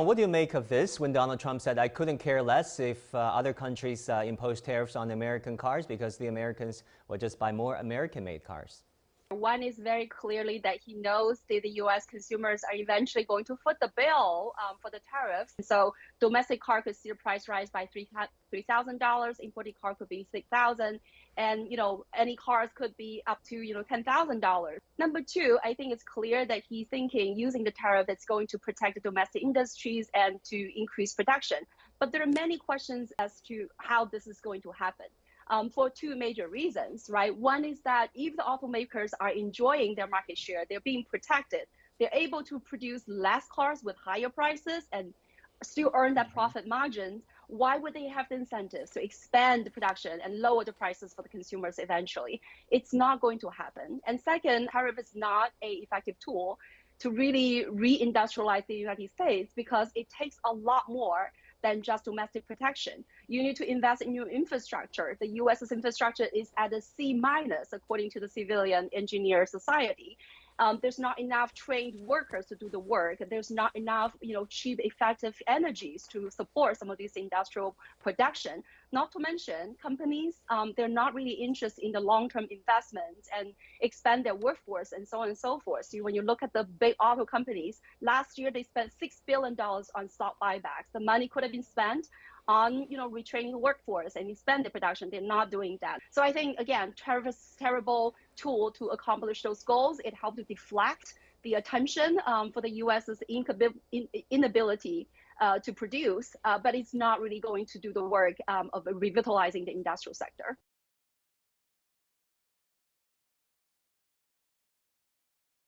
What do you make of this when Donald Trump said, I couldn't care less if other countries impose tariffs on American cars because the Americans will just buy more American-made cars? One is very clearly that he knows that the U.S. consumers are eventually going to foot the bill for the tariffs. So domestic car could see the price rise by $3,000, imported car could be $6,000, and any cars could be up to $10,000. Number two, I think it's clear that he's thinking using the tariff that's going to protect the domestic industries and to increase production. But there are many questions as to how this is going to happen. For two major reasons, right? One is that if the automakers are enjoying their market share, they're being protected, they're able to produce less cars with higher prices and still earn that profit margins. Why would they have the incentives to expand the production and lower the prices for the consumers eventually? It's not going to happen. And second, tariff is not an effective tool to really re-industrialize the United States because it takes a lot more than just domestic protection. You need to invest in your infrastructure. The U.S.'s infrastructure is at a C- according to the Civilian Engineer Society. There's not enough trained workers to do the work. There's not enough, cheap, effective energies to support some of this industrial production. Not to mention, companies, they're not really interested in the long-term investments and expand their workforce and so on and so forth. So when you look at the big auto companies, last year they spent $6 billion on stock buybacks. The money could have been spent on retraining the workforce and expand the production. They're not doing that. So I think, again, tariff is a terrible tool to accomplish those goals. It helped to deflect the attention for the U.S.'s inability to produce, but it's not really going to do the work of revitalizing the industrial sector.